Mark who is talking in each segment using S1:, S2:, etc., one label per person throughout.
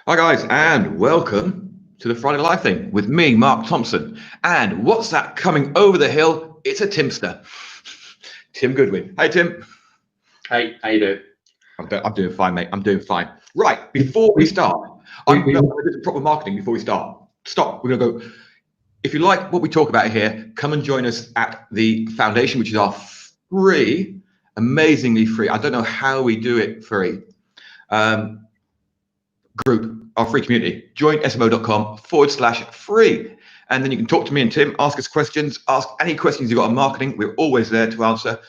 S1: Hi guys, and welcome to the Friday Live thing with me, Mark Thompson. And what's that coming over the hill? It's a Timster, Tim Goodwin. Hey Tim.
S2: Hey, how you doing?
S1: I'm doing fine, mate. I'm doing fine. Right, before we start, I'm going to do proper marketing before we start. Stop. We're going to go. If you like what we talk about here, come and join us at the foundation, which is our free, amazingly free. I don't know how we do it free. Group, our free community. Join smo.com/free. And then you can talk to me and Tim, ask us questions, ask any questions you've got on marketing. We're always there to answer.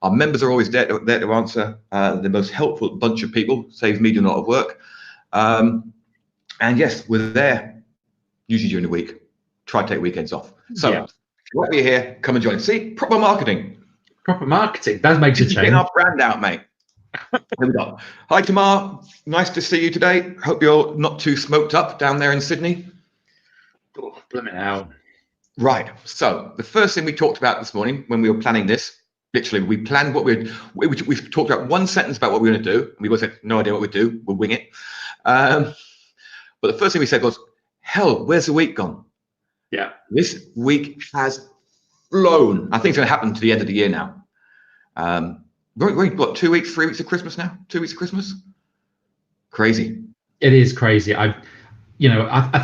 S1: Our members are always there to answer. The most helpful bunch of people, saves me doing a lot of work. And yes, we're there usually during the week. Try to take weekends off. So if you want to be here, come and join. See, proper marketing.
S2: Proper marketing. That makes a change.
S1: Getting our brand out, mate. Here we go. Hi, Tamar. Nice to see you today. Hope you're not too smoked up down there in Sydney.
S2: Oh, blimmin' hell.
S1: Right. So the first thing we talked about this morning when we were planning this, literally, we planned what we talked about one sentence about what we were going to do. And we both had no idea what we'd do. We'll wing it. But the first thing we said was, hell, where's the week gone?
S2: Yeah.
S1: This week has flown. I think it's going to happen to the end of the year now. We're what, 2 weeks, 3 weeks of Christmas now? 2 weeks of Christmas? Crazy.
S2: It is crazy. I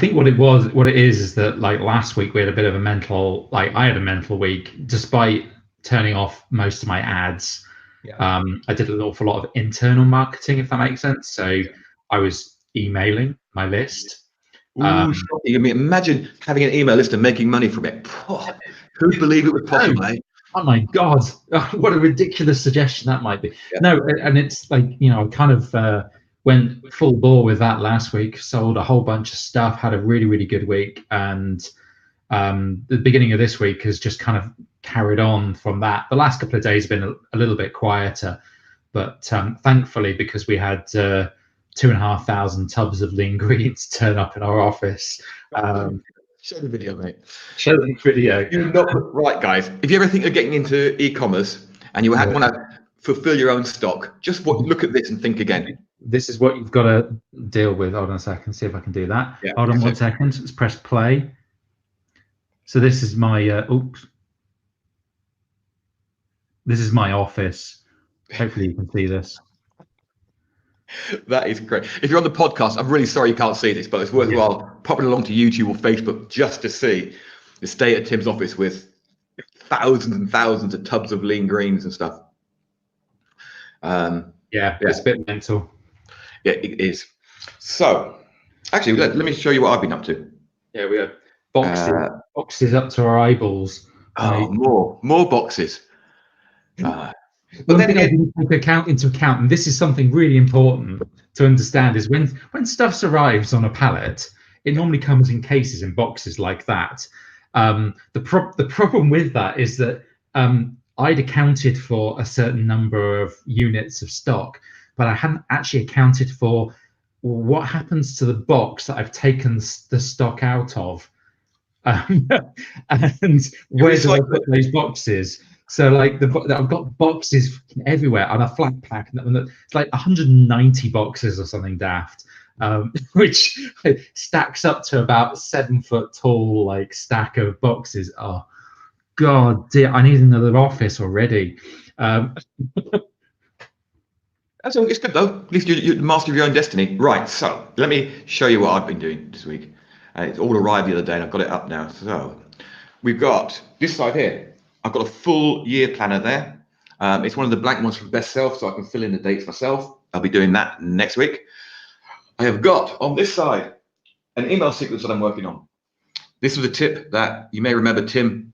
S2: think what it is that like last week we had a bit of a mental, I had a mental week despite turning off most of my ads. Yeah. I did an awful lot of internal marketing, if that makes sense. So I was emailing my list.
S1: Imagine having an email list and making money from it. Who'd believe it was possible, eh?
S2: Oh my God, what a ridiculous suggestion that might be. Yeah. No, and it's like, I kind of went full bore with that last week, sold a whole bunch of stuff, had a really, really good week. And the beginning of this week has just kind of carried on from that. The last couple of days have been a little bit quieter, but thankfully, because we had 2,500 tubs of lean greens turn up in our office.
S1: Show the video, mate.
S2: Show the video.
S1: Right, guys. If you ever think of getting into e-commerce and you want to fulfill your own stock, just look at this and think again.
S2: This is what you've got to deal with. Hold on a second. See if I can do that. Yeah, hold on 1 second. Let's press play. So this is my This is my office. Hopefully you can see this.
S1: That is great. If you're on the podcast, I'm really sorry you can't see this, but it's worthwhile popping along to YouTube or Facebook just to see the state of Tim's office with thousands and thousands of tubs of lean greens and stuff.
S2: It's a bit mental.
S1: Yeah, it is. So, actually, let me show you what I've been up to.
S2: Yeah, we have boxes up to our eyeballs.
S1: Oh, more boxes.
S2: But then again, take into account, and this is something really important to understand, is when stuff arrives on a pallet, it normally comes in cases, in boxes like that. The problem with that is that I'd accounted for a certain number of units of stock, but I hadn't actually accounted for what happens to the box that I've taken the stock out of, and where do I put those boxes. So like I've got boxes everywhere on a flat pack, and it's like 190 boxes or something daft, which stacks up to about 7 foot tall like stack of boxes. Oh God, dear, I need another office already.
S1: It's good though. At least you're the master of your own destiny. Right. So let me show you what I've been doing this week. It's all arrived the other day, and I've got it up now. So we've got this side here. I've got a full year planner there. It's one of the blank ones from Best Self, so I can fill in the dates myself. I'll be doing that next week. I have got on this side an email sequence that I'm working on. This was a tip that you may remember Tim.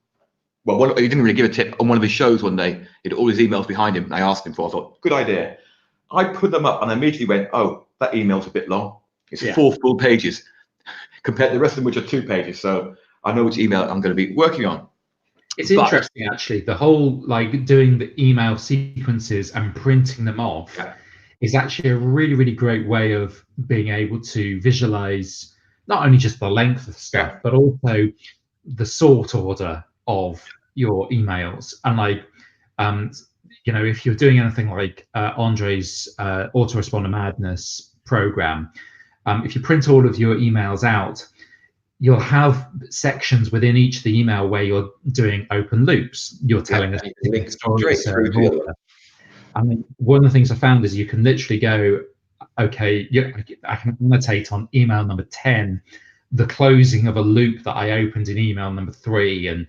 S1: Well, he didn't really give a tip on one of his shows one day. He had all his emails behind him, and I asked him for. I thought, good idea. I put them up, and I immediately went, oh, that email's a bit long. It's 4 full pages compared to the rest of them, which are 2 pages. So I know which email I'm going to be working on.
S2: It's interesting, actually. The whole like doing the email sequences and printing them off is actually a really, really great way of being able to visualize not only just the length of stuff, but also the sort order of your emails. And like, if you're doing anything like Andre's autoresponder madness program, if you print all of your emails out, you'll have sections within each of the email where you're doing open loops. You're telling us
S1: link
S2: story.
S1: straight through to the other one.
S2: I mean, one of the things I found is you can literally go, okay, yeah, I can annotate on email number 10 the closing of a loop that I opened in email number 3 and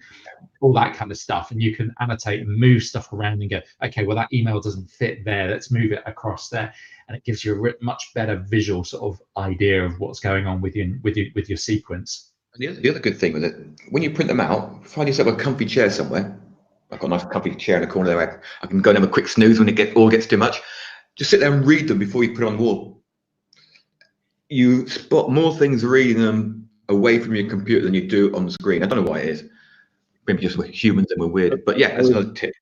S2: all that kind of stuff. And you can annotate and move stuff around and go, okay, well, that email doesn't fit there. Let's move it across there. And it gives you a much better visual sort of idea of what's going on with your sequence.
S1: And the other good thing with it, when you print them out, find yourself a comfy chair somewhere. I've got a nice comfy chair in the corner there. I can go and have a quick snooze when it all gets too much. Just sit there and read them before you put it on the wall. You spot more things reading them away from your computer than you do on the screen. I don't know why it is. Maybe just we're humans and we're weird. But yeah, that's another tip.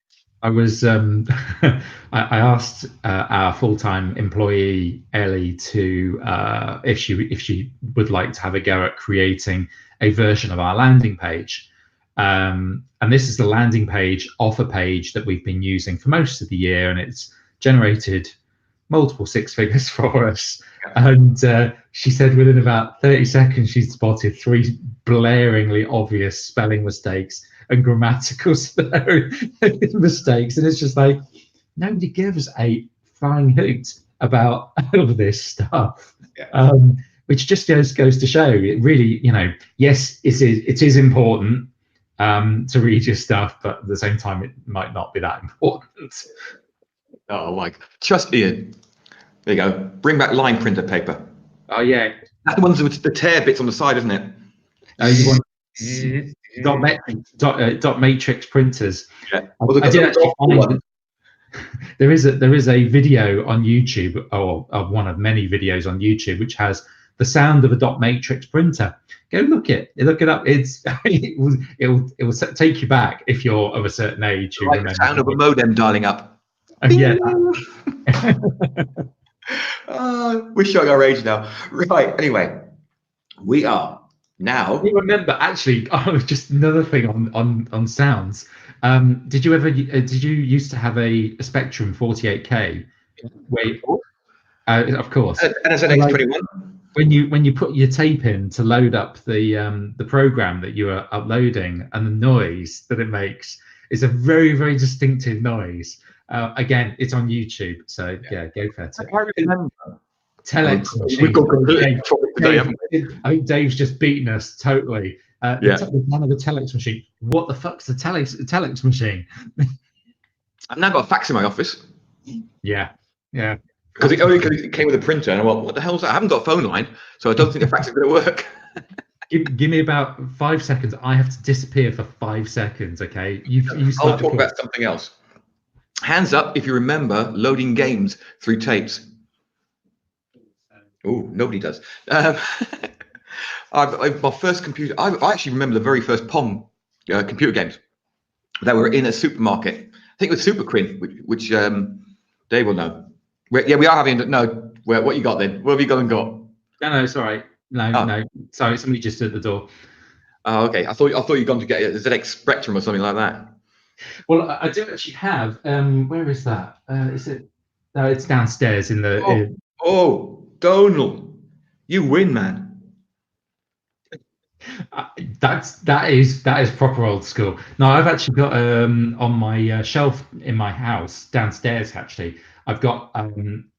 S2: I was I asked our full-time employee Ellie to if she would like to have a go at creating a version of our landing page, and this is the landing page off a page that we've been using for most of the year, and it's generated multiple 6 figures for us. And she said within about 30 seconds she'd spotted 3 blaringly obvious spelling mistakes and grammatical mistakes, and it's just like nobody gives a flying hoot about all of this stuff. Which just goes to show it really, yes, it is important to read your stuff, but at the same time it might not be that important.
S1: Oh my, trust Ian. There you go. Bring back line printer paper.
S2: Oh yeah,
S1: that's the ones with the tear bits on the side, isn't it?
S2: You want dot matrix printers.
S1: Yeah.
S2: Well, I did actually find there is a video on YouTube, or one of many videos on YouTube, which has the sound of a dot matrix printer. Go look it up. It will take you back if you're of a certain age.
S1: Like the sound of a modem dialing up.
S2: Yeah.
S1: We're showing our age now. Right. Anyway, we are now.
S2: You remember, actually, just another thing on sounds. Did you used to have a Spectrum 48K? Wait, of course.
S1: And as an X21.
S2: When you put your tape in to load up the program that you are uploading, and the noise that it makes is a very, very distinctive noise. Again, it's on YouTube, so yeah, go for it.
S1: I remember.
S2: Telex machine.
S1: We've got completely today,
S2: I think Dave's just beaten us totally. The man of the telex machine. What the fuck's the telex machine?
S1: I've now got a fax in my office.
S2: Yeah.
S1: Because it came with a printer, and I went, what the hell is that? I haven't got a phone line, so I don't think the fax is going to work.
S2: Give me about 5 seconds. I have to disappear for 5 seconds, okay?
S1: I'll talk about something else. Hands up if you remember loading games through tapes. Oh, nobody does. My first computer, I actually remember the very first Pong computer games that were in a supermarket. I think it was Super Quinn, which Dave will know. We are having, no, what you got then? What have you gone and got?
S2: No, it's all right. No, sorry, somebody just at the door.
S1: Oh, okay. I thought you'd gone to get a ZX Spectrum or something like that.
S2: Well, I do actually have. Where is that? Is it? No, it's downstairs in the.
S1: Oh, Donald, you win, man.
S2: That is proper old school. No, I've actually got on my shelf in my house downstairs. Actually, I've got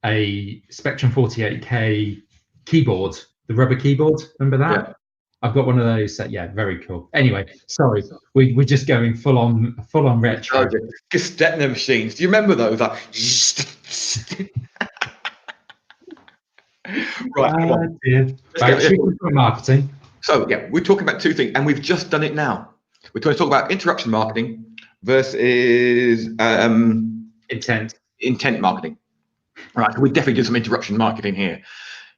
S2: a Spectrum 48K keyboard, the rubber keyboard. Remember that? Yeah. I've got one of those. Yeah, very cool. Anyway, sorry, we're just going full on retro.
S1: Gestetner machines. Do you remember those? Like, right.
S2: Back to marketing.
S1: So yeah, we're talking about two things, and we've just done it now. We're going to talk about interruption marketing versus intent marketing. Right. So we definitely do some interruption marketing here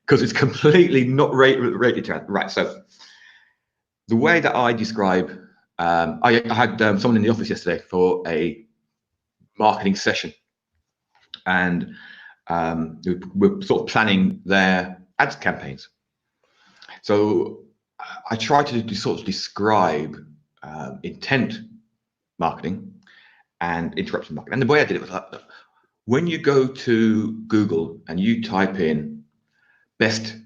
S1: because it's completely not rated to. Right. So the way that I describe, I had someone in the office yesterday for a marketing session, and we're sort of planning their ads campaigns. So I try to sort of describe intent marketing and interruption marketing. And the way I did it was like, when you go to Google and you type in best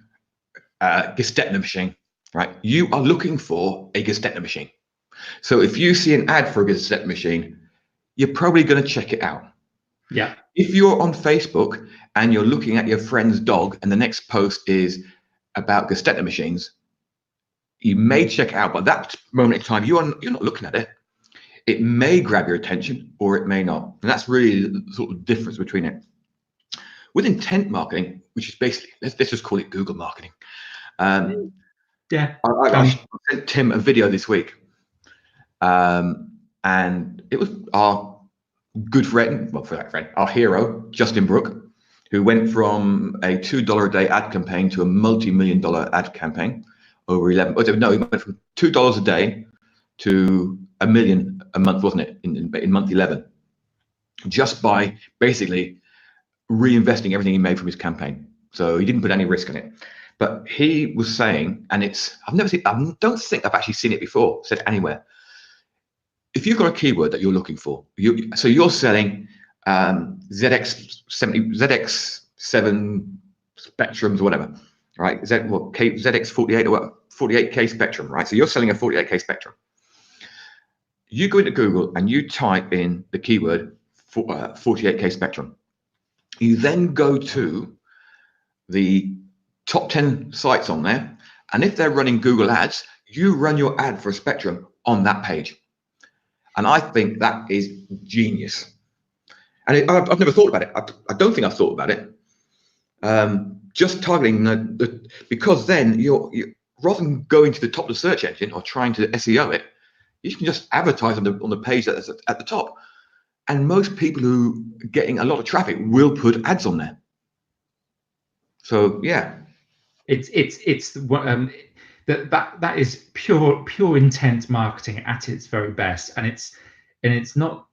S1: Gestetner machine, right? You are looking for a Gestetner machine. So if you see an ad for a Gestetner machine, you're probably going to check it out.
S2: Yeah.
S1: If you're on Facebook and you're looking at your friend's dog and the next post is about Gestetner machines, you may check it out, but that moment in time, you're not looking at it. It may grab your attention or it may not. And that's really the sort of difference between it. With intent marketing, which is basically, let's just call it Google marketing.
S2: Yeah.
S1: I sent Tim a video this week. And it was our good friend, our hero, Justin Brooke, who went from a $2 a day ad campaign to a multi-million-dollar ad campaign over 11. No, he went from $2 a day to $1 million a month, wasn't it? In month 11, just by basically reinvesting everything he made from his campaign. So he didn't put any risk in it. But he was saying, and I don't think I've actually seen it before said anywhere. If you've got a keyword that you're looking for, so you're selling ZX7 spectrums or whatever, right? ZX48 or 48K spectrum, right? So you're selling a 48K spectrum. You go into Google and you type in the keyword 48K spectrum. You then go to the top 10 sites on there, and if they're running Google ads, you run your ad for a spectrum on that page. And I think that is genius. And I've never thought about it. I don't think I've thought about it. Just targeting because then you're rather than going to the top of the search engine or trying to SEO it, you can just advertise on the page that's at the top. And most people who are getting a lot of traffic will put ads on there. So yeah,
S2: that is pure intent marketing at its very best, and it's not.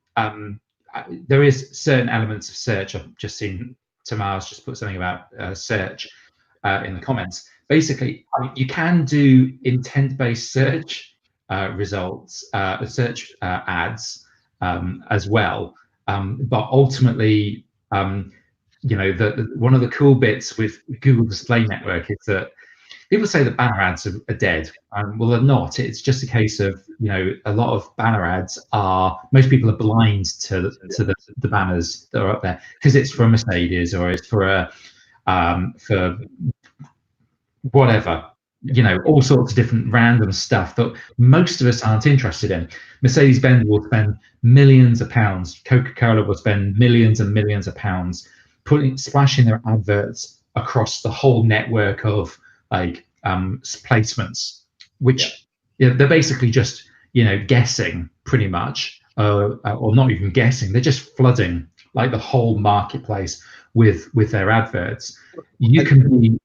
S2: There is certain elements of search. I've just seen Tamar's just put something about search in the comments. Basically, you can do intent-based search results, search ads as well, but ultimately, one of the cool bits with Google Display Network is that people say that banner ads are dead. Well, they're not. It's just a case of, a lot of banner ads most people are blind to the banners that are up there because it's for a Mercedes or it's for for whatever, all sorts of different random stuff that most of us aren't interested in. Mercedes-Benz will spend millions of pounds. Coca-Cola will spend millions and millions of pounds splashing their adverts across the whole network of placements, which they're basically just guessing pretty much, or not even guessing. They're just flooding the whole marketplace with their adverts. You can be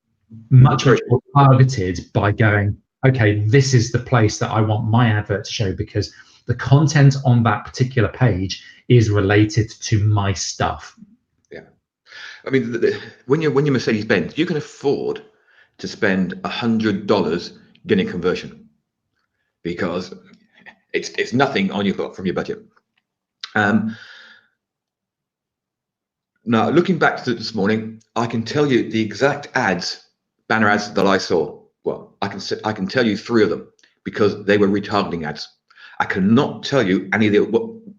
S2: much more targeted by going, okay, this is the place that I want my advert to show because the content on that particular page is related to my stuff.
S1: Yeah, I mean, when you're Mercedes-Benz, you can afford to spend $100 getting conversion because it's nothing from your budget. Now, looking back to this morning, I can tell you the exact banner ads that I saw. Well, I can tell you 3 of them because they were retargeting ads. I cannot tell you any of the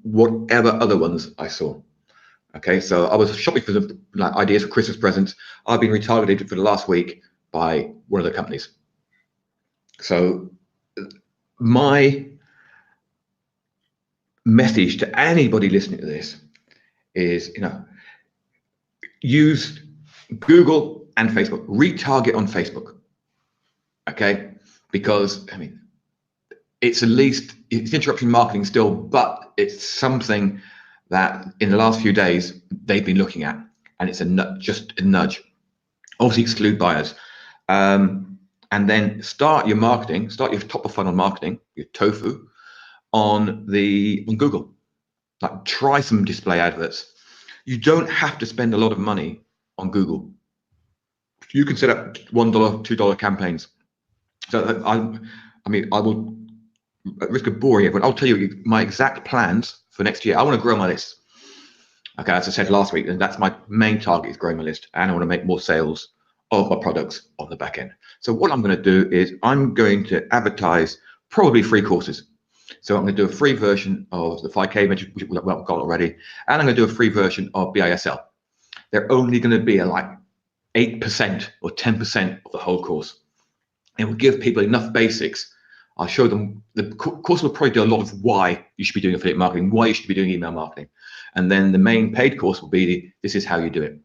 S1: whatever other ones I saw. Okay, so I was shopping for the ideas for Christmas presents. I've been retargeted for the last week by one of the companies. So my message to anybody listening to this is, use Google and Facebook, retarget on Facebook. Okay, because it's interruption marketing still, but it's something that in the last few days they've been looking at, and it's just a nudge. Obviously exclude buyers, and then start your top of funnel marketing, your tofu, on Google. Try some display adverts. You don't have to spend a lot of money on Google. You can set up $1, $2 campaigns. So I will, at risk of boring everyone, I'll tell you my exact plans for next year. I want to grow my list. Okay, as I said last week, and that's my main target is growing my list, and I want to make more sales of my products on the back end. So what I'm going to do is I'm going to advertise probably free courses. So I'm going to do a free version of the 5K, which we've got already, and I'm going to do a free version of BISL. They're only going to be like 8% or 10% of the whole course. It will give people enough basics. I'll show them, the course will probably do a lot of why you should be doing affiliate marketing, why you should be doing email marketing. And then the main paid course will be, this is how you do it.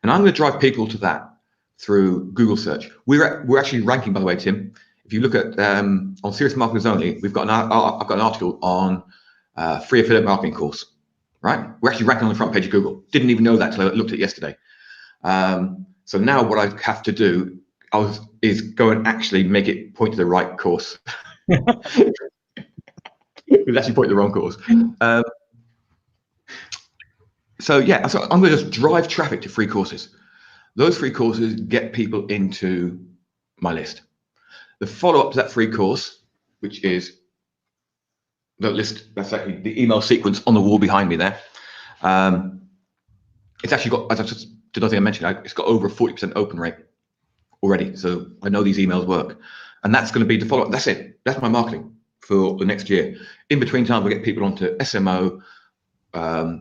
S1: And I'm going to drive people to that through Google search. We're actually ranking, by the way, Tim. If you look at on Serious Marketers Only, I've got an article on free affiliate marketing course, right? We're actually ranking on the front page of Google. Didn't even know that until I looked at it yesterday. So now what I have to do is go and actually make it point to the right course. It actually point to the wrong course. So yeah, so I'm going to just drive traffic to free courses. Those free courses get people into my list. The follow-up to that free course, which is the list, that's actually the email sequence on the wall behind me there. It's actually got, as I just did, I think I mentioned, it's got over a 40% open rate already. So I know these emails work. And that's going to be the follow-up. That's it. That's my marketing for the next year. In between time, we get people onto SMO.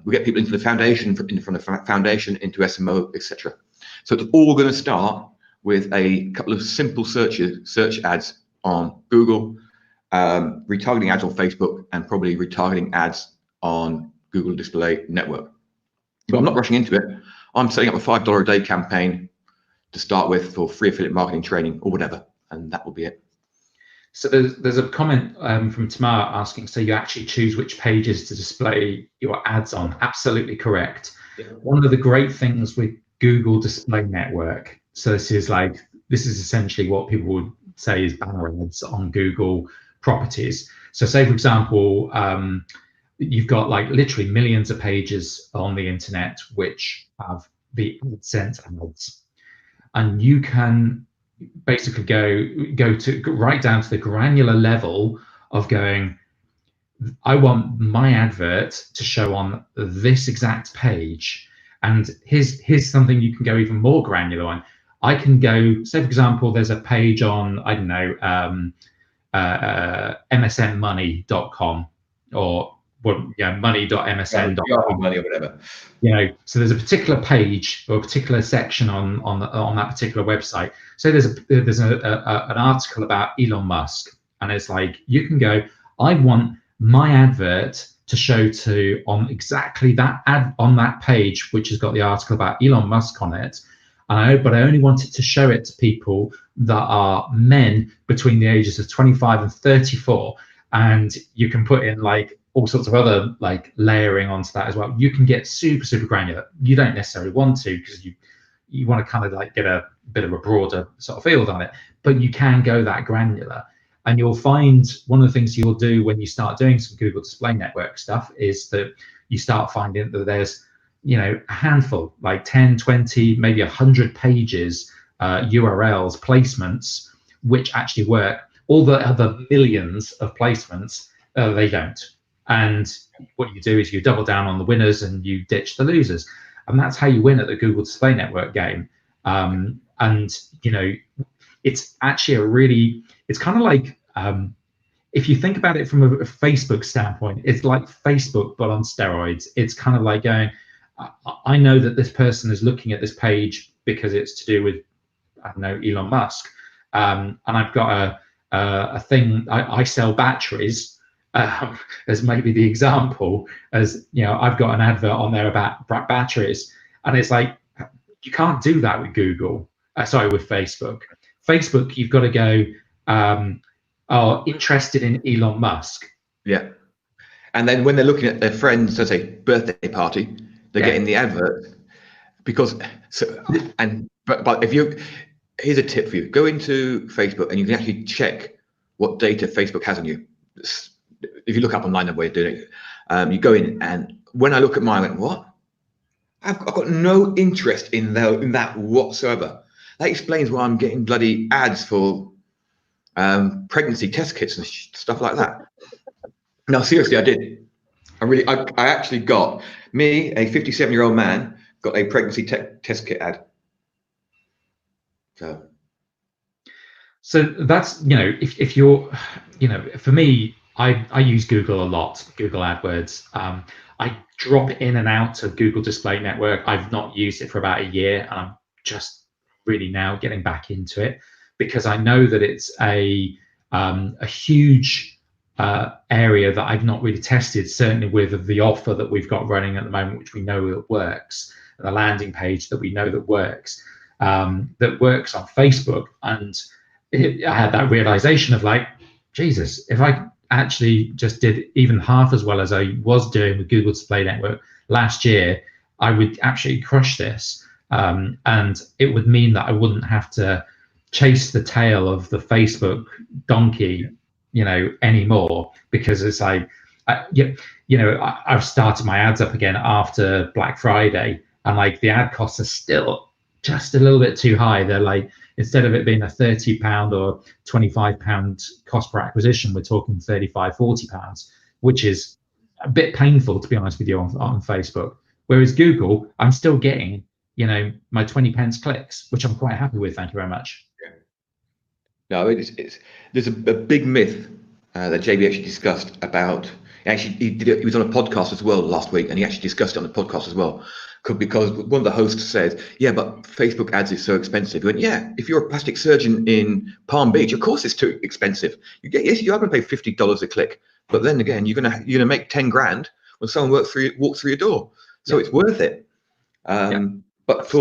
S1: We get people into the foundation, from the foundation into SMO, etc. So it's all going to start with a couple of simple search ads on Google, retargeting ads on Facebook, and probably retargeting ads on Google Display Network. But I'm not rushing into it. I'm setting up a $5 a day campaign to start with for free affiliate marketing training or whatever, and that will be it.
S2: So there's a comment from Tamar asking, so you actually choose which pages to display your ads on? Absolutely correct. Yeah. One of the great things with Google Display Network, so this is essentially what people would say is banner ads on Google properties. So say, for example, you've got like literally millions of pages on the internet which have the AdSense ads, and you can basically go to right down to the granular level of going, I want my advert to show on this exact page. And here's something you can go even more granular on. I can go, say for example, there's a page on, I don't know, msnmoney.com or money.msn.com.
S1: Money or whatever.
S2: So there's a particular page or a particular section on that particular website. So there's an article about Elon Musk, and it's like you can go, I want my advert to show to on exactly that ad on that page, which has got the article about Elon Musk on it. But I only want it to show it to people that are men between the ages of 25 and 34. And you can put in like all sorts of other like layering onto that as well. You can get super granular. You don't necessarily want to, because you want to kind of like get a bit of a broader sort of field on it, but you can go that granular. And you'll find one of the things you'll do when you start doing some Google Display Network stuff is that you start finding that there's a handful, like 10, 20, maybe 100 pages, URLs, placements, which actually work. All the other millions of placements, they don't. And what you do is you double down on the winners and you ditch the losers. And that's how you win at the Google Display Network game. It's actually it's kind of like, if you think about it from a Facebook standpoint, it's like Facebook, but on steroids. It's kind of like going, I know that this person is looking at this page because it's to do with, I don't know, Elon Musk. And I've got a thing, I sell batteries, as maybe the example, as I've got an advert on there about batteries, and it's like, you can't do that with Google, with Facebook. Facebook, you've got to go, interested in Elon Musk.
S1: Yeah. And then when they're looking at their friend's, let's say, birthday party, they're getting the advert because, but here's a tip for you. Go into Facebook and you can actually check what data Facebook has on you. If you look up online the way of doing it, you go in, and when I look at mine, I went, what? I've got no interest in that whatsoever. That explains why I'm getting bloody ads for pregnancy test kits and stuff like that. No, seriously, I did. I actually got, me, a 57-year-old man, got a pregnancy test kit ad.
S2: So that's, if you're, for me, I use Google a lot, Google AdWords. I drop in and out of Google Display Network. I've not used it for about a year, and I'm just really now getting back into it because I know that it's a huge area that I've not really tested, certainly with the offer that we've got running at the moment, which we know that works, the landing page that we know that works on Facebook. And I had that realization of like, Jesus, if I actually just did even half as well as I was doing with Google Display Network last year, I would actually crush this. And it would mean that I wouldn't have to chase the tail of the Facebook donkey, anymore, because it's like, I've started my ads up again after Black Friday, and like the ad costs are still just a little bit too high. They're like, instead of it being a £30 or £25 cost per acquisition, we're talking £35-40, which is a bit painful, to be honest with you, on Facebook. Whereas Google, I'm still getting, my 20 pence clicks, which I'm quite happy with. Thank you very much.
S1: No, there's a big myth that JB actually discussed about. Actually, he was on a podcast as well last week, and he actually discussed it on the podcast as well. Because one of the hosts said, yeah, but Facebook ads is so expensive. He went, yeah, if you're a plastic surgeon in Palm Beach, of course it's too expensive. Yes, you are going to pay $50 a click, but then again, you're gonna make 10 grand when someone walks through your door. So it's worth it. But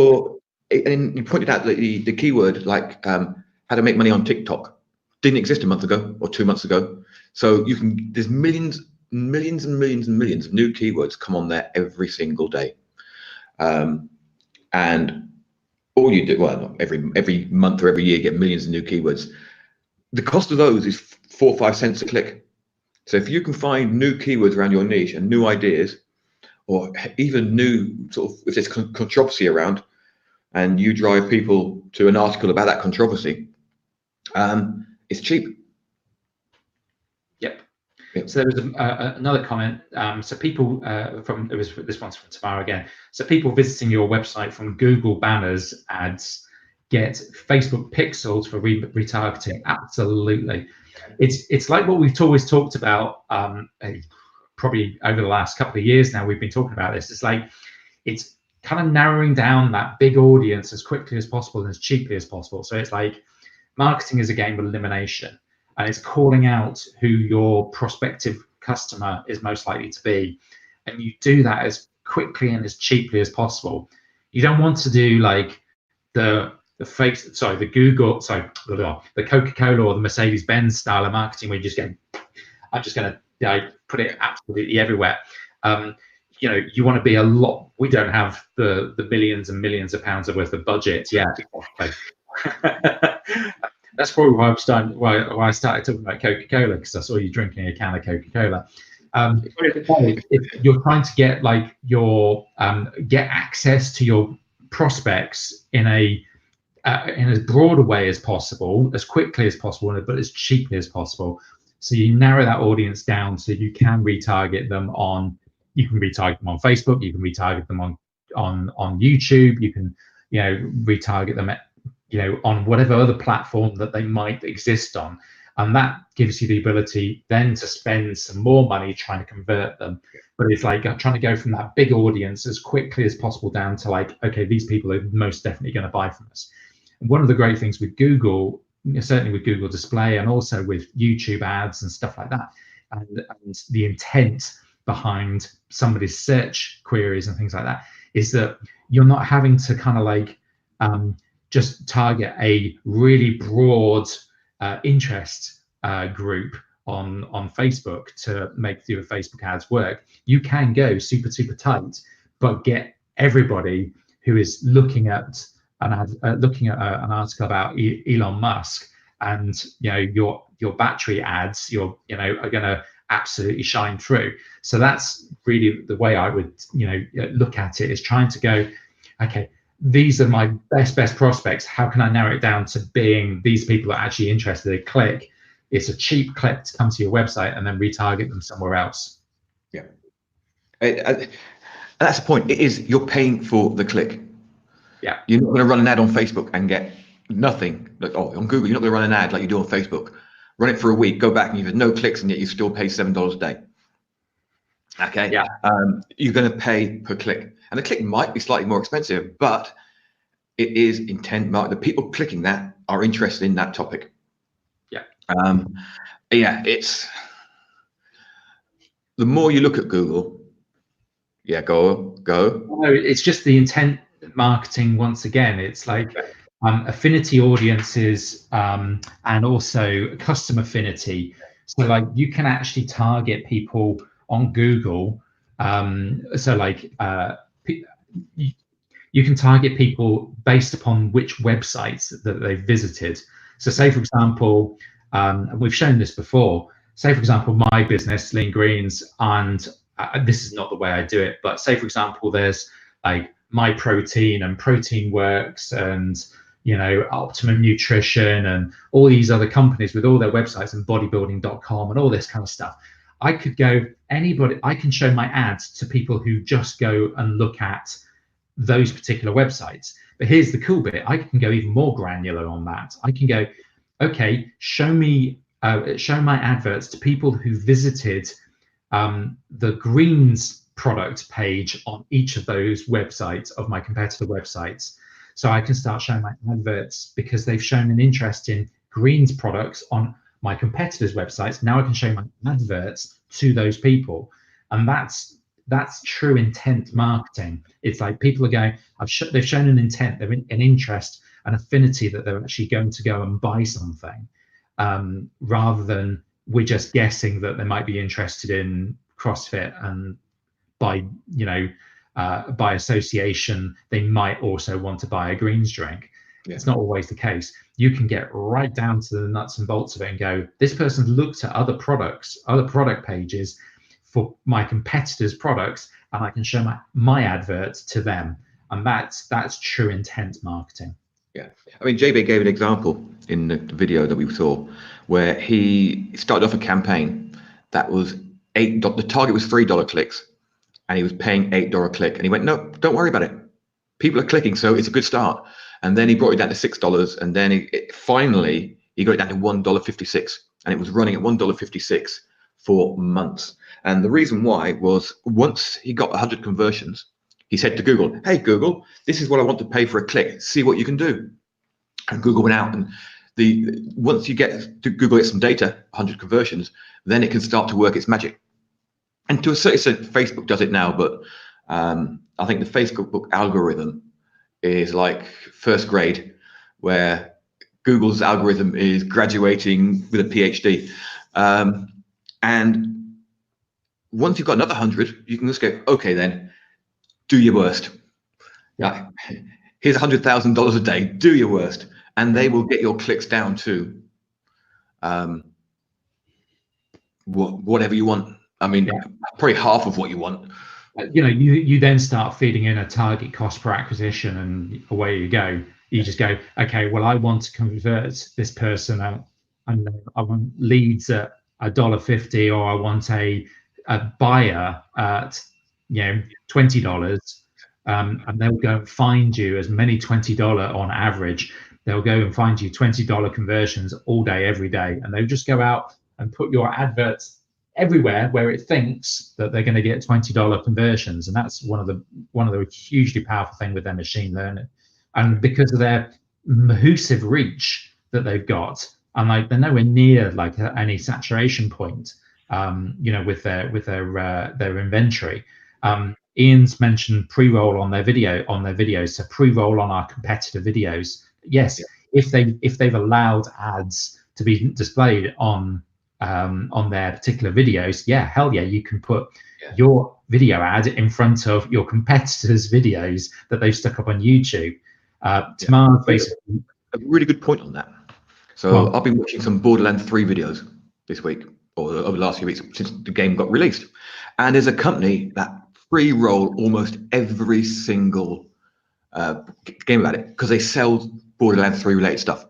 S1: and you pointed out that the keyword like how to make money on TikTok didn't exist a month ago or 2 months ago. So there's millions and millions and millions of new keywords come on there every single day. And all you do, well, not every month or every year, you get millions of new keywords. The cost of those is 4 or 5 cents a click. So if you can find new keywords around your niche and new ideas, or even new sort of, if there's controversy around, and you drive people to an article about that controversy, it's cheap.
S2: Yep. So there was another comment. So people this one's from Tamara again. So people visiting your website from Google banners ads get Facebook pixels for retargeting. Absolutely. It's like what we've always talked about. Probably over the last couple of years now, we've been talking about this. It's like it's kind of narrowing down that big audience as quickly as possible and as cheaply as possible. So it's like marketing is a game of elimination. And it's calling out who your prospective customer is most likely to be. And you do that as quickly and as cheaply as possible. You don't want to do like the Coca-Cola or the Mercedes-Benz style of marketing where you just go, I'm just going to put it absolutely everywhere. You want to be a lot. We don't have the millions and millions of pounds worth of budget yet. That's probably why I started talking about Coca-Cola, because I saw you drinking a can of Coca-Cola. If you're trying to get like get access to your prospects in as broad a way as possible, as quickly as possible, but as cheaply as possible. So you narrow that audience down so you can retarget them on. You can retarget them on Facebook. You can retarget them on YouTube. You can retarget them at on whatever other platform that they might exist on. And that gives you the ability then to spend some more money trying to convert them. But it's like trying to go from that big audience as quickly as possible down to like, okay, these people are most definitely going to buy from us. And one of the great things with Google, certainly with Google Display and also with YouTube ads and stuff like that, and the intent behind somebody's search queries and things like that, is that you're not having to kind of like just target a really broad interest group on Facebook to make your Facebook ads work. You can go super tight, but get everybody who is looking at an article about Elon Musk, and your battery ads are going to absolutely shine through. So that's really the way I would look at it, is trying to go, okay, these are my best prospects. How can I narrow it down to being these people are actually interested? They click. It's a cheap click to come to your website and then retarget them somewhere else.
S1: Yeah, that's the point. It is, you're paying for the click.
S2: Yeah,
S1: you're not going to run an ad on Facebook and get nothing. Like, oh, on Google, you're not going to run an ad like you do on Facebook. Run it for a week, go back, and you've had no clicks, and yet you still pay $7 a day. Okay,
S2: Yeah.
S1: you're going to pay per click, and the click might be slightly more expensive, but it is intent mark. The people clicking that are interested in that topic.
S2: Yeah.
S1: Yeah, it's the more you look at Google. Yeah, go.
S2: No, it's just the intent marketing once again. It's like affinity audiences and also custom affinity. So like you can actually target people on Google. So like you can target people based upon which websites that they've visited. So say, for example, and we've shown this before, say, for example, my business, Lean Greens, and this is not the way I do it, but say, for example, there's like My Protein and Protein Works and, you know, Optimum Nutrition and all these other companies with all their websites and bodybuilding.com and all this kind of stuff. I could go, I can show my ads to people who just go and look at those particular websites. But here's the cool bit: I can go even more granular on that. I can go, okay, show my adverts to people who visited the greens product page on each of those websites of my competitor websites. So I can start showing my adverts because they've shown an interest in greens products on my competitors' websites. Now I can show my adverts to those people, and that's true intent marketing. It's like people are going, they've shown an intent, they've an interest, an affinity that they're actually going to go and buy something, rather than we're just guessing that they might be interested in CrossFit, and by by association they might also want to buy a greens drink. Yeah. It's not always the case. You can get right down to the nuts and bolts of it and go, this person's looked at other products, other product pages for my competitors' products, and I can show my adverts to them, and that's true intent marketing.
S1: Yeah, I mean, JB gave an example in the video that we saw where he started off a campaign that was $8. The target was $3 clicks, and he was paying $8 a click, and he went, no, don't worry about it. People are clicking, so it's a good start. And then he brought it down to $6, and then finally he got it down to $1.56, and it was running at $1.56 for months. And the reason why was once he got 100 conversions, he said to Google, hey, Google, this is what I want to pay for a click. See what you can do. And Google went out, and once you get to Google gets some data, 100 conversions, then it can start to work its magic. And to a certain extent, Facebook does it now, but I think the Facebook algorithm is like first grade, where Google's algorithm is graduating with a PhD. And once you've got another 100, you can just go, okay, then do your worst. Yeah, here's $100,000 a day. Do your worst, and they will get your clicks down to whatever you want. I mean, probably half of what you want.
S2: You know, you then start feeding in a target cost per acquisition, and away you go. You just go, okay, well, I want to convert this person out, and I want leads at $1.50, or I want a buyer at $20, and they'll go and find you as many $20 on average. They'll go and find you $20 conversions all day, every day, and they'll just go out and put your adverts everywhere where it thinks that they're going to get $20 conversions. And that's one of the hugely powerful thing with their machine learning. And because of their massive reach that they've got, and like they're nowhere near like any saturation point, with their inventory. Ian's mentioned pre-roll on their videos. So pre-roll on our competitor videos. Yes, if they've allowed ads to be displayed on their particular videos, hell yeah, you can put your video ad in front of your competitors' videos that they've stuck up on YouTube. Tamar basically
S1: a really good point on that. So I've been watching some Borderlands 3 videos this week, or over the last few weeks since the game got released, and there's a company that pre-roll almost every single game about it because they sell Borderlands 3 related stuff.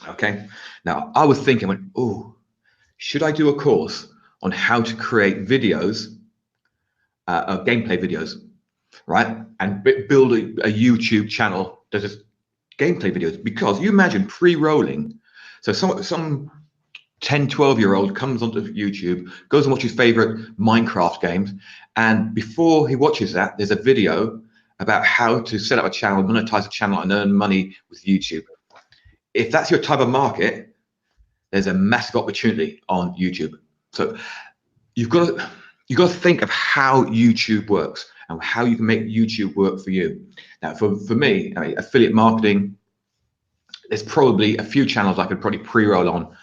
S1: Okay, now I was thinking, oh, should I do a course on how to create videos, gameplay videos, right? And build a YouTube channel that just gameplay videos, because you imagine pre-rolling. So some 10, 12-year-old comes onto YouTube, goes and watches favorite Minecraft games, and before he watches that, there's a video about how to set up a channel, monetize a channel, and earn money with YouTube. If that's your type of market, there's a massive opportunity on YouTube. So you've got to think of how YouTube works and how you can make YouTube work for you. Now, for me, I mean, affiliate marketing, there's probably a few channels I could probably pre-roll on,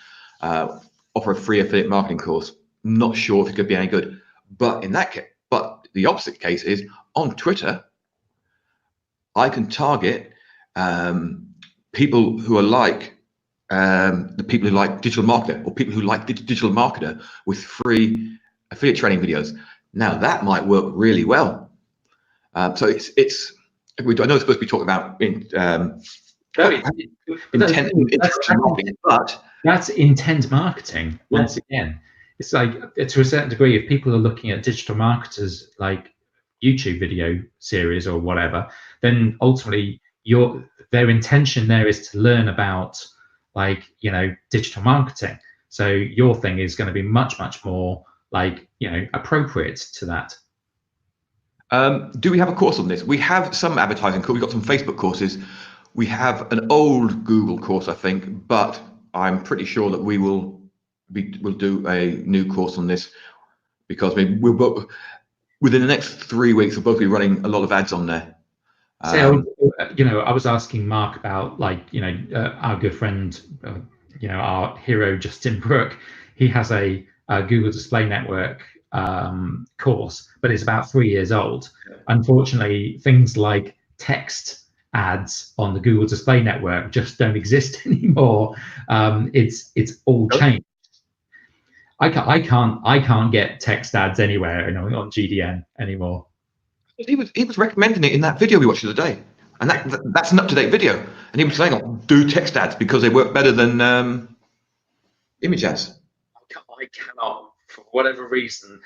S1: offer a free affiliate marketing course. Not sure if it could be any good, but in that case, but the opposite case is on Twitter, I can target people who are like the people who like digital marketer, or people who like digital marketer, with free affiliate training videos. Now that might work really well. So it's I know it's supposed to be talking about
S2: Interruption
S1: marketing, but
S2: that's intent marketing. Once again, it's like, to a certain degree, if people are looking at digital marketers like YouTube video series or whatever, then ultimately their intention there is to learn about, like, you know, digital marketing. So your thing is going to be much more, like, you know, appropriate to that.
S1: Do we have a course on this? We have some advertising course. We've got some Facebook courses. We have an old Google course, I think, but I'm pretty sure that we'll do a new course on this, because we'll both, within the next 3 weeks, we'll both be running a lot of ads on there.
S2: So, you know, I was asking Mark about, like, you know, our good friend, you know, our hero Justin Brooke. He has a Google Display Network course, but it's about 3 years old. Unfortunately, things like text ads on the Google Display Network just don't exist anymore. It's all changed. I can't get text ads anywhere, you know, on GDN anymore.
S1: He was recommending it in that video we watched the other day, and that's an up-to-date video, and he was saying, oh, do text ads because they work better than image ads.
S2: I cannot, for whatever reason.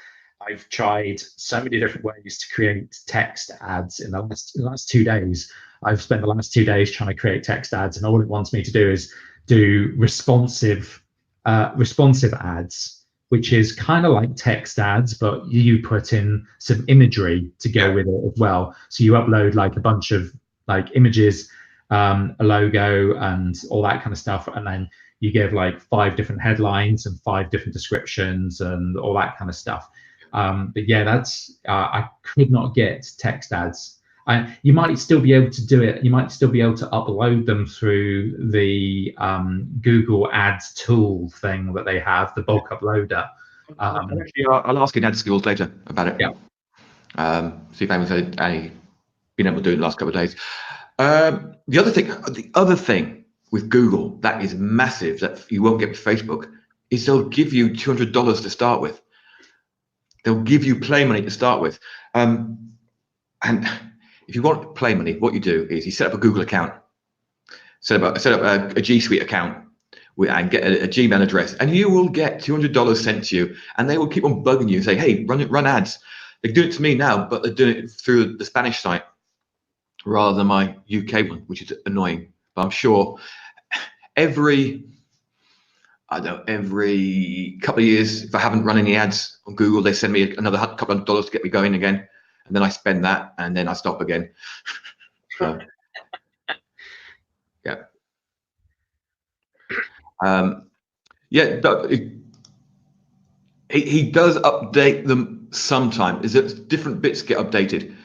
S2: I've tried so many different ways to create text ads in the last 2 days. I've spent the last 2 days trying to create text ads, and all it wants me to do is do responsive ads, which is kind of like text ads, but you put in some imagery to go with it as well. So you upload like a bunch of like images, a logo, and all that kind of stuff, and then you give like 5 different headlines and 5 different descriptions and all that kind of stuff. But yeah, that's I could not get text ads. You might still be able to do it. You might still be able to upload them through the Google Ads tool thing that they have, the bulk uploader.
S1: I'll ask in ad skills later about it.
S2: Yeah.
S1: See if anyone's been able to do it in the last couple of days. The other thing with Google that is massive that you won't get with Facebook is they'll give you $200 to start with. They'll give you play money to start with. And if you want play money, what you do is you set up a Google account, set up a G Suite account, and get a Gmail address, and you will get $200 sent to you, and they will keep on bugging you, say, hey, run ads. They do it to me now, but they're doing it through the Spanish site rather than my UK one, which is annoying. But I'm sure every couple of years, if I haven't run any ads on Google, they send me another couple of dollars to get me going again, and then I spend that, and then I stop again. So, yeah. He does update them sometimes. Is that different bits get updated?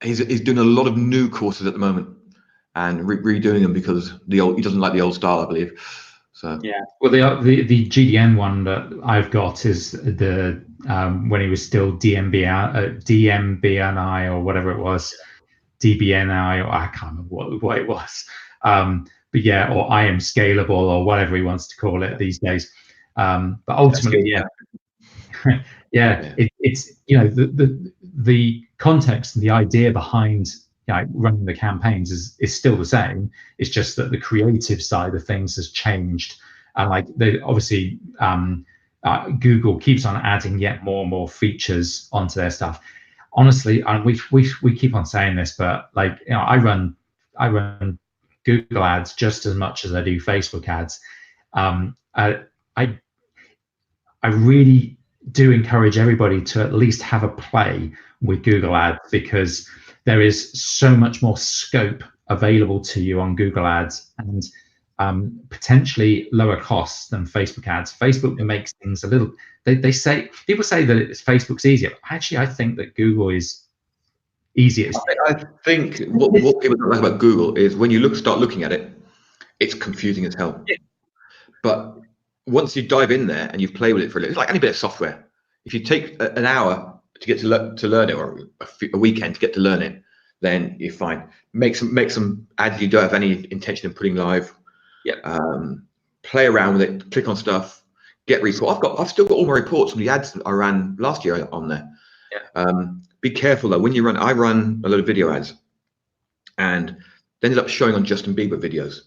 S1: He's doing a lot of new courses at the moment and redoing them because he doesn't like the old style, I believe. So
S2: yeah, well, the GDN one that I've got is the when he was still DMBNI or whatever it was, DBNI, or I can't remember what it was. But yeah, or I am scalable or whatever he wants to call it these days. But ultimately, it's, you know, the context and the idea behind, you know, running the campaigns is still the same. It's just that the creative side of things has changed, and like they obviously Google keeps on adding yet more and more features onto their stuff. Honestly, and we keep on saying this, but like, you know, I run run Google ads just as much as I do Facebook ads. I really do encourage everybody to at least have a play with Google ads, because there is so much more scope available to you on Google ads, and potentially lower costs than Facebook ads. Facebook makes things a little, they say, people say that Facebook's easier. Actually, I think that Google is easier.
S1: I think what people don't like about Google is when you start looking at it, it's confusing as hell.
S2: Yeah.
S1: But once you dive in there and you play with it for a little, it's like any bit of software. If you take an hour to get to learn it, or a weekend to get to learn it, then you're fine. Make some ads you don't have any intention of putting live.
S2: Yeah.
S1: Play around with it. Click on stuff. Get report. I've still got all my reports from the ads I ran last year on there.
S2: Yeah.
S1: Be careful though when you run. I run a lot of video ads, and they ended up showing on Justin Bieber videos.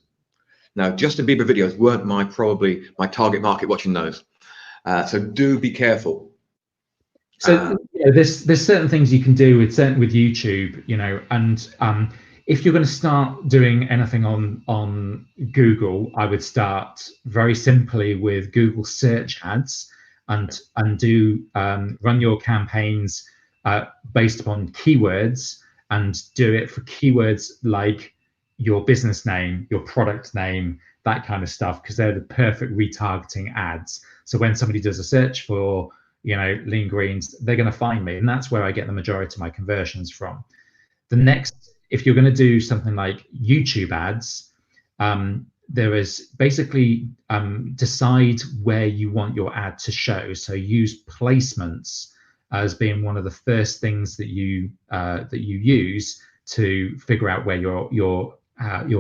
S1: Now, Justin Bieber videos weren't probably my target market watching those. So do be careful.
S2: So there's certain things you can do with YouTube, and if you're going to start doing anything on Google, I would start very simply with Google search ads, and do run your campaigns based upon keywords, and do it for keywords like your business name, your product name, that kind of stuff, because they're the perfect retargeting ads. So when somebody does a search for, lean greens, they're going to find me, and that's where I get the majority of my conversions from. The next, if you're going to do something like YouTube ads, there is basically decide where you want your ad to show. So use placements as being one of the first things that you use to figure out where your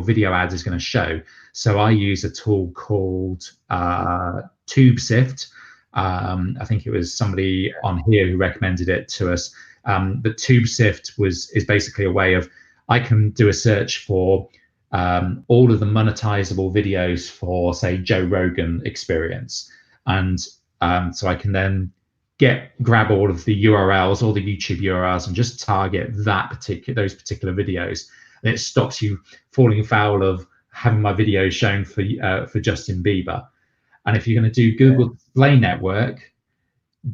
S2: video ad is going to show. So I use a tool called TubeSift. I think it was somebody on here who recommended it to us. But TubeSift is basically a way of, I can do a search for all of the monetizable videos for, say, Joe Rogan Experience, and so I can then grab all of the URLs, all the YouTube URLs, and just target those particular videos. And it stops you falling foul of having my video shown for Justin Bieber. And if you're going to do Google Display Network,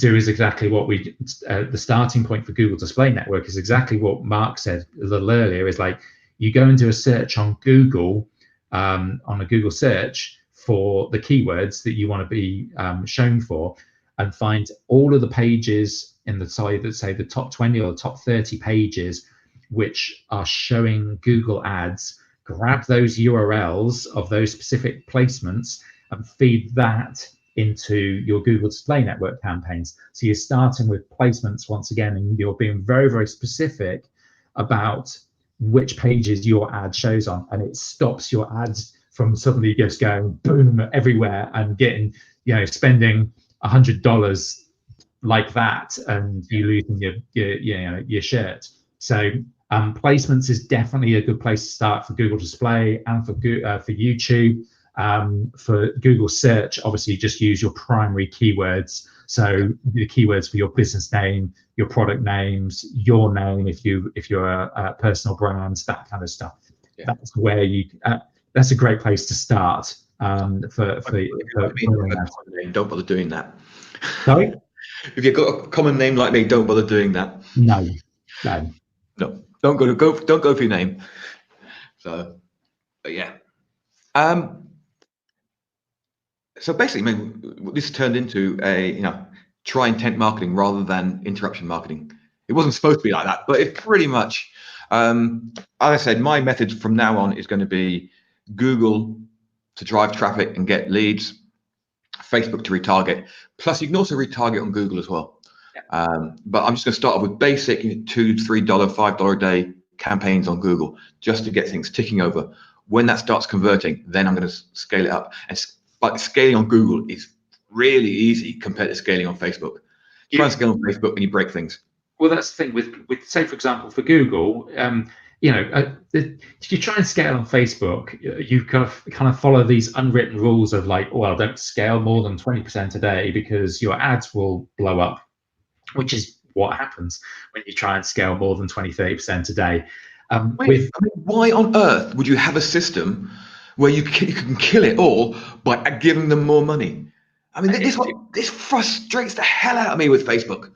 S2: is exactly what the starting point for Google Display Network is exactly what Mark said a little earlier. Is like, you go and do a search on Google, on a Google search for the keywords that you want to be shown for, and find all of the pages in the side that say the top 20 or the top 30 pages which are showing Google ads. Grab those URLs of those specific placements and feed that into your Google Display Network campaigns. So you're starting with placements once again, and you're being very, very specific about which pages your ad shows on, and it stops your ads from suddenly just going boom everywhere and getting, spending $100 like that, and you losing your shirt. So placements is definitely a good place to start for Google Display and for YouTube. For Google search, obviously just use your primary keywords. So the keywords for your business name, your product names, your name, if you're a personal brand, that kind of stuff. Yeah. That's where that's a great place to start. Don't
S1: bother doing that.
S2: Sorry?
S1: If you've got a common name like me, don't bother doing that.
S2: No.
S1: Don't go for your name. So, but yeah. So basically, this turned into a try intent marketing rather than interruption marketing. It wasn't supposed to be like that, but it pretty much, as I said, my method from now on is going to be Google to drive traffic and get leads, Facebook to retarget. Plus, you can also retarget on Google as well. But I'm just going to start off with basic $2, $3, $5 a day campaigns on Google just to get things ticking over. When that starts converting, then I'm going to scale it up. But scaling on Google is really easy compared to scaling on Facebook. You try and scale on Facebook and you break things.
S2: Well, that's the thing with say, for example, for Google, if you try and scale on Facebook, you've got to kind of follow these unwritten rules of like, well, don't scale more than 20% a day because your ads will blow up, which is what happens when you try and scale more than 20, 30% a day.
S1: Wait, I mean, why on earth would you have a system where you can kill it all by giving them more money? I mean, this frustrates the hell out of me with Facebook.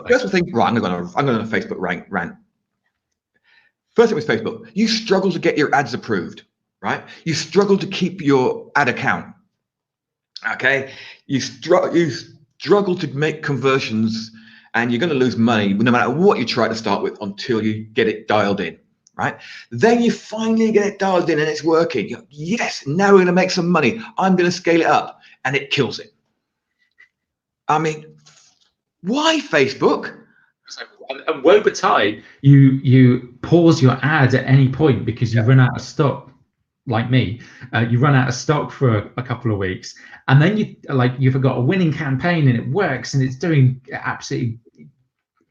S1: First thing, right? I'm going on a Facebook rant. First thing with Facebook, you struggle to get your ads approved, right? You struggle to keep your ad account. Okay, you struggle to make conversions, and you're going to lose money no matter what you try to start with until you get it dialed in, right? Then you finally get it dialed in and it's working. You're, yes, now we're going to make some money. I'm going to scale it up, and it kills it. I mean, why Facebook?
S2: And woe betide, you pause your ad at any point because you run out of stock. Like me, you run out of stock for a couple of weeks, and then you've got a winning campaign and it works and it's doing absolutely,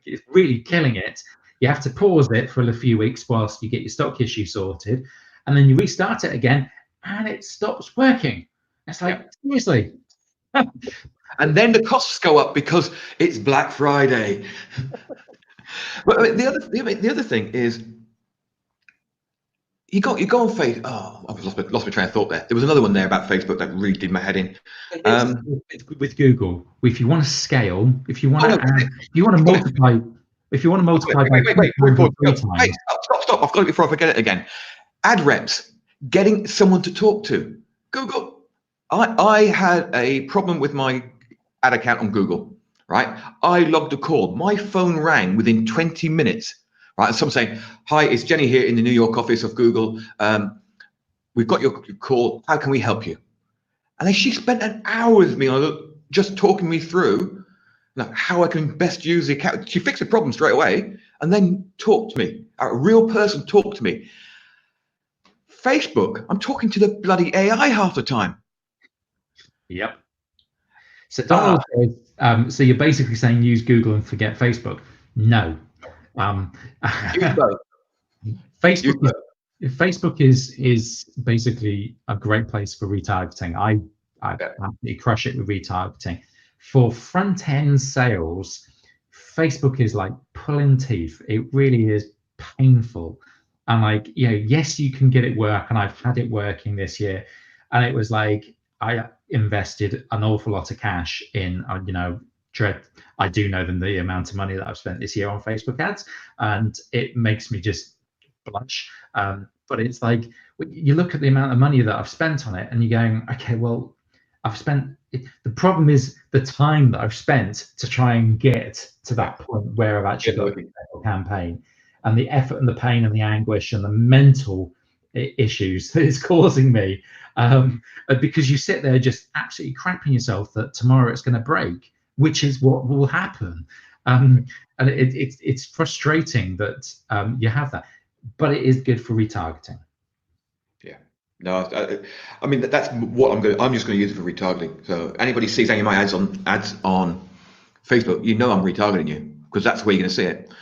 S2: it's really killing it. You have to pause it for a few weeks whilst you get your stock issue sorted, and then you restart it again and it stops working. It's like, seriously.
S1: And then the costs go up because it's Black Friday. But I mean, the other thing is, you go on Facebook. Oh, I've lost my train of thought there. There was another one there about Facebook that really did my head in.
S2: With Google, if you want to scale, if you want to multiply by
S1: wait, stop! I've got it before I forget it again. Ad reps, getting someone to talk to. Google. I had a problem with my ad account on Google. Right, I logged a call. My phone rang within 20 minutes. Right, and someone saying, "Hi, it's Jenny here in the New York office of Google. We've got your call. How can we help you?" And then she spent an hour with me on just talking me through how I can best use the account. She fixed the problem straight away and then talked to me. A real person talked to me. Facebook, I'm talking to the bloody AI half the time.
S2: Yep. So Donald says, so you're basically saying use Google and forget Facebook. No. Facebook is basically a great place for retargeting. I absolutely crush it with retargeting. For front end sales, Facebook is like pulling teeth. It really is painful. And yes, you can get it work, and I've had it working this year. And it was like I invested an awful lot of cash in, I do know the amount of money that I've spent this year on Facebook ads, and it makes me just blush. But it's like, you look at the amount of money that I've spent on it and you're going, okay, well, the problem is the time that I've spent to try and get to that point where I've actually got a campaign, and the effort and the pain and the anguish and the mental issues that it's causing me, because you sit there just absolutely crapping yourself that tomorrow it's going to break, which is what will happen. And it's frustrating that you have that, but it is good for retargeting.
S1: Yeah, no, I mean that's what I'm just going to use it for retargeting. So anybody sees any of my ads on Facebook, I'm retargeting you, because that's where you're going to see it.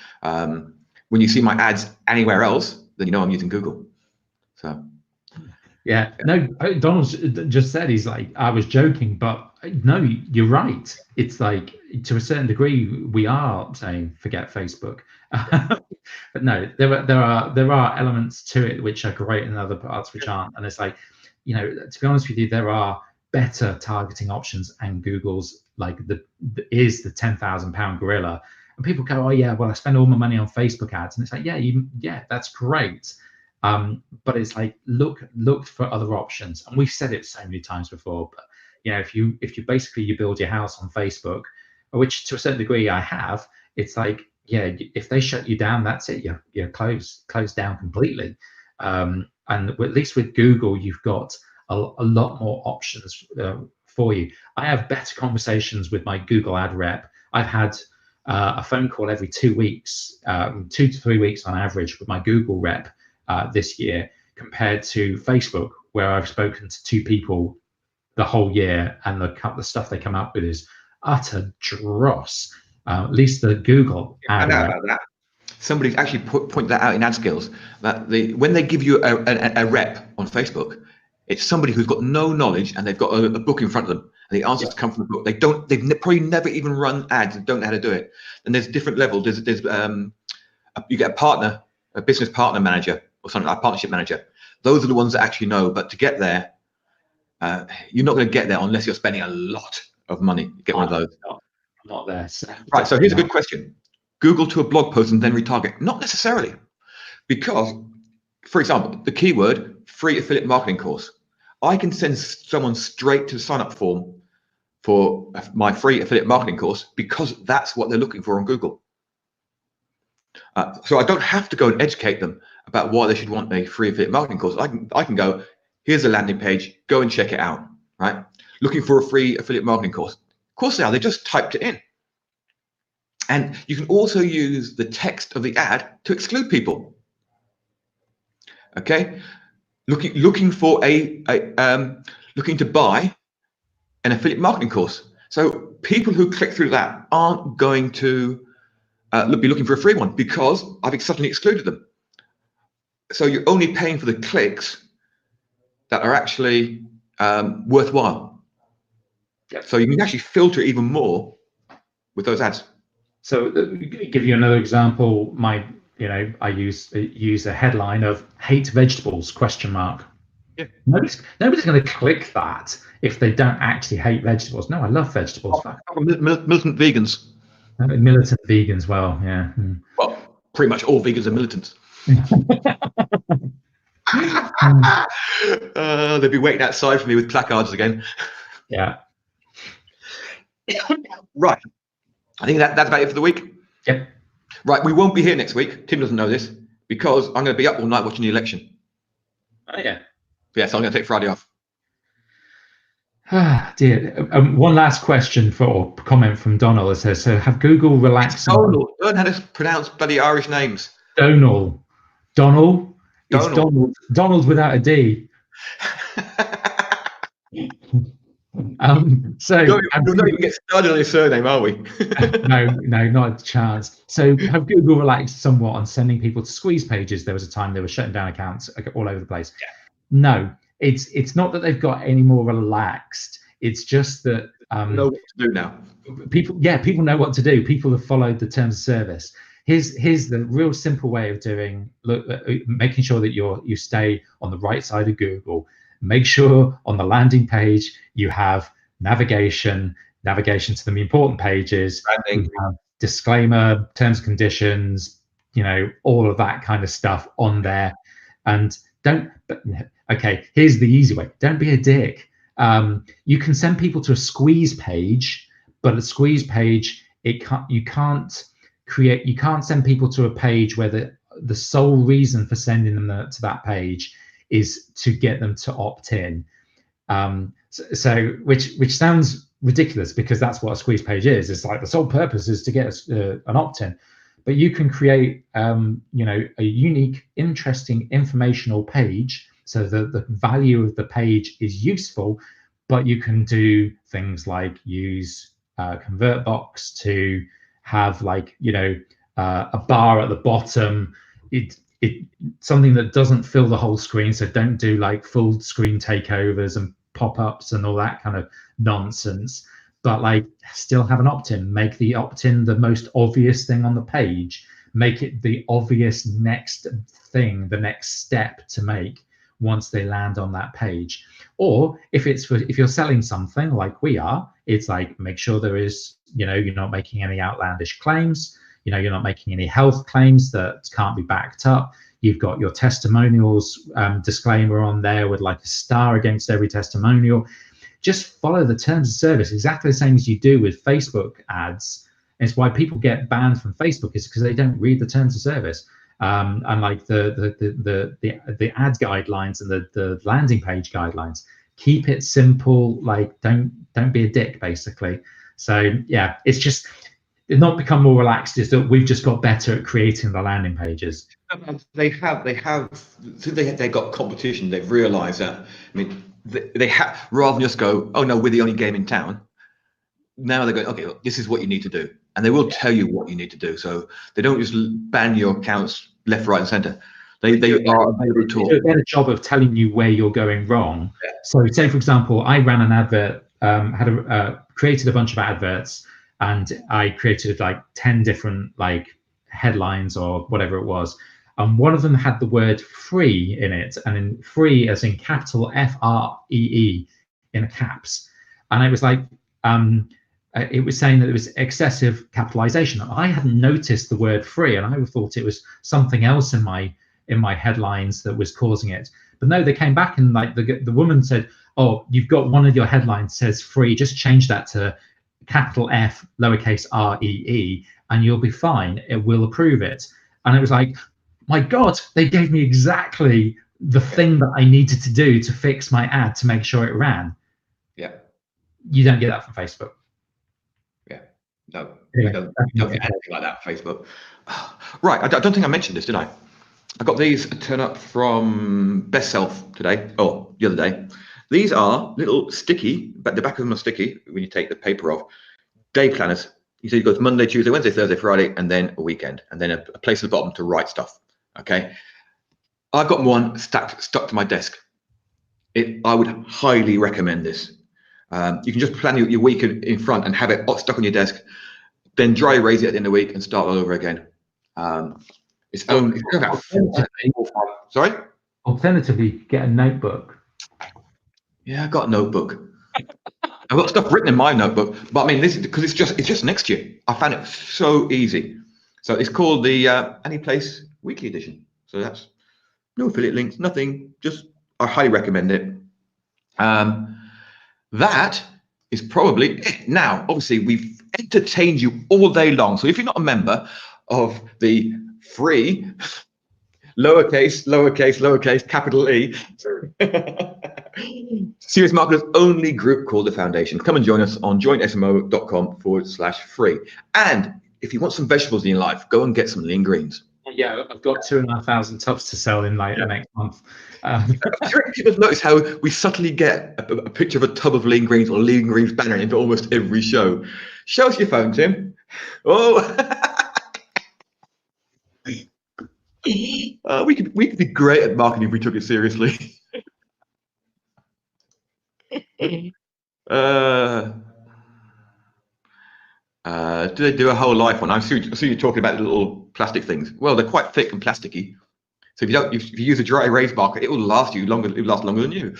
S1: When you see my ads anywhere else, then I'm using Google. So.
S2: Yeah, no, Donald just said, he's like, I was joking, but no, you're right. It's like, to a certain degree, we are saying forget Facebook, but no, there are elements to it which are great and other parts which aren't. And it's like, to be honest with you, there are better targeting options, and Google's like is the £10,000 gorilla. And people go, oh yeah, well I spend all my money on Facebook ads, and it's like, yeah, that's great. But it's like, look for other options, and we've said it so many times before. But if you basically build your house on Facebook, which to a certain degree I have, it's like, if they shut you down, that's it. You're closed down completely. And at least with Google, you've got a lot more options for you. I have better conversations with my Google ad rep. I've had a phone call every 2 weeks, 2 to 3 weeks on average with my Google rep this year, compared to Facebook, where I've spoken to 2 people the whole year, and the stuff they come up with is utter dross. At least the Google ad rep.
S1: Somebody's actually pointed that out in ad skills, that when they give you a rep on Facebook, it's somebody who's got no knowledge, and they've got a book in front of them, and the answers come from the book. They've probably never even run ads and don't know how to do it. And there's different levels. There's you get a partner a business partner manager or something like a partnership manager. Those are the ones that actually know. But to get there, you're not going to get there unless you're spending a lot of money to get one of those.
S2: Not there. So
S1: right. So here's a good question: Google to a blog post and then retarget. Not necessarily, because, for example, the keyword free affiliate marketing course. I can send someone straight to the sign up form for my free affiliate marketing course because that's what they're looking for on Google. So I don't have to go and educate them about why they should want a free affiliate marketing course. I can go, here's a landing page, go and check it out, right? Looking for a free affiliate marketing course. Of course they are, they just typed it in. And you can also use the text of the ad to exclude people. Okay, looking for looking to buy an affiliate marketing course. So people who click through that aren't going to be looking for a free one because I've suddenly excluded them. So you're only paying for the clicks that are actually worthwhile.
S2: Yep.
S1: So you can actually filter even more with those ads.
S2: So give you another example. I use a headline of "hate vegetables?" ?
S1: Yeah.
S2: Nobody's going to click that if they don't actually hate vegetables. No, I love vegetables.
S1: Militant vegans.
S2: Militant vegans, well, yeah.
S1: Well, pretty much all vegans are militants. They'd be waiting outside for me with placards again.
S2: Yeah.
S1: Right. I think that's about it for the week.
S2: Yep.
S1: Right. We won't be here next week. Tim doesn't know this because I'm going to be up all night watching the election.
S2: Oh, yeah.
S1: Yeah, so I'm going to take Friday off.
S2: Ah, dear. One last question for comment from Donald. It says, so have Google relaxed...
S1: Donald. Learn how to pronounce bloody Irish names.
S2: Donald. It's Donald without a D. So
S1: we're not even get started on his surname, are we?
S2: no, not a chance. So have Google relaxed somewhat on sending people to squeeze pages? There was a time they were shutting down accounts all over the place.
S1: Yeah.
S2: No, it's not that they've got any more relaxed. It's just that
S1: know what to do now.
S2: People know what to do. People have followed the terms of service. Here's the real simple way of doing. Making sure that you stay on the right side of Google. Make sure on the landing page you have navigation to the important pages, disclaimer, terms, conditions, all of that kind of stuff on there. And here's the easy way. Don't be a dick. You can send people to a squeeze page, but a squeeze page, you can't send people to a page where the sole reason for sending them to that page is to get them to opt in. Which sounds ridiculous because that's what a squeeze page is. It's like the sole purpose is to get an opt-in, but you can create a unique, interesting, informational page so that the value of the page is useful, but you can do things like use ConvertBox to have a bar at the bottom. It something that doesn't fill the whole screen, so don't do full screen takeovers and pop-ups and all that kind of nonsense, but still have an opt-in. Make the opt-in the most obvious thing on the page. Make it the obvious next thing, the next step to make once they land on that page. Or if you're selling something like we are, it's make sure there is, you're not making any outlandish claims. You're not making any health claims that can't be backed up. You've got your testimonials disclaimer on there with a star against every testimonial. Just follow the terms of service exactly the same as you do with Facebook ads. And it's why people get banned from Facebook is because they don't read the terms of service. And the ad guidelines and the landing page guidelines. Keep it simple. Don't be a dick, basically. So yeah, it's just not become more relaxed. Is that we've just got better at creating the landing pages.
S1: They got competition. They've realised that. I mean, they have, rather than just go, oh no, we're the only game in town. Now they're going, okay, look, this is what you need to do, and they will tell you what you need to do. So they don't just ban your accounts left, right, and centre. They are available to
S2: do a better job of telling you where you're going wrong. Yeah. So, say for example, I ran an advert, created a bunch of adverts, and I created 10 different headlines or whatever it was. and one of them had the word free in it, and in free as in capital FREE in caps. And it was like, it was saying that it was excessive capitalization. I hadn't noticed the word free, and I thought it was something else in my headlines that was causing it. But no, they came back and like the woman said, "Oh, you've got one of your headlines says free. Just change that to capital F, lowercase REE, and you'll be fine. It will approve it." And it was like, my God, they gave me exactly the thing that I needed to do to fix my ad to make sure it ran.
S1: Yeah.
S2: You don't get that from Facebook.
S1: Yeah. No, you don't get anything like that from Facebook. Right. I don't think I mentioned this, did I? I got these turn up from Best Self today, or the other day. These are little sticky, but the back of them are sticky when you take the paper off. Day planners. You see, it goes Monday, Tuesday, Wednesday, Thursday, Friday, and then a weekend, and then a place at the bottom to write stuff. Okay. I've got one stuck to my desk. I would highly recommend this. You can just plan your week in front and have it stuck on your desk, then dry erase it at the end of the week and start all over again. It's only about 4 or 5. Sorry?
S2: Alternatively, get a notebook.
S1: Yeah, I got a notebook. I've got stuff written in my notebook, but I mean, this is because it's just next year. I found it so easy. So it's called the Anyplace Weekly Edition. So that's no affiliate links, nothing. Just I highly recommend it. That is probably it. Now, obviously, we've entertained you all day long. So if you're not a member of the free lowercase, capital E, serious marketers only group called the Foundation, come and join us on joinsmo.com/free. And if you want some vegetables in your life, go and get some lean greens.
S2: Yeah, I've got 2,500 tubs to sell in like the next month.
S1: People notice how we subtly get a picture of a tub of lean greens or lean greens banner into almost every show. Show us your phone, Tim. Oh, we could be great at marketing if we took it seriously. Do they do a whole life one? I see you're talking about the little plastic things. Well, they're quite thick and plasticky. So if you use a dry erase marker, it will last you longer. It will last longer than you.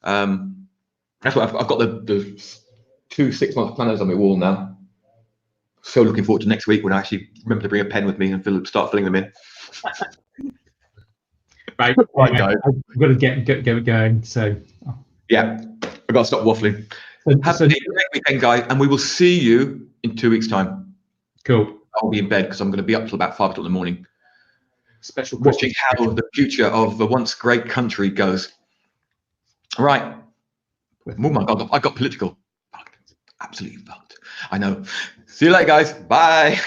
S1: That's why I've got the 2 6-month planners on my wall now. So looking forward to next week when I actually remember to bring a pen with me and start filling them in.
S2: Right,
S1: guys.
S2: I've got to get going. So
S1: yeah, I've got to stop waffling. Have a great weekend, guys, and we will see you in 2 weeks' time.
S2: Cool.
S1: I'll be in bed because I'm going to be up till about 5 o'clock in the morning.
S2: Special
S1: watching how the future of the once great country goes. Right. Oh my God, I got political. Fucked. Absolutely fucked. I know. See you later, guys. Bye.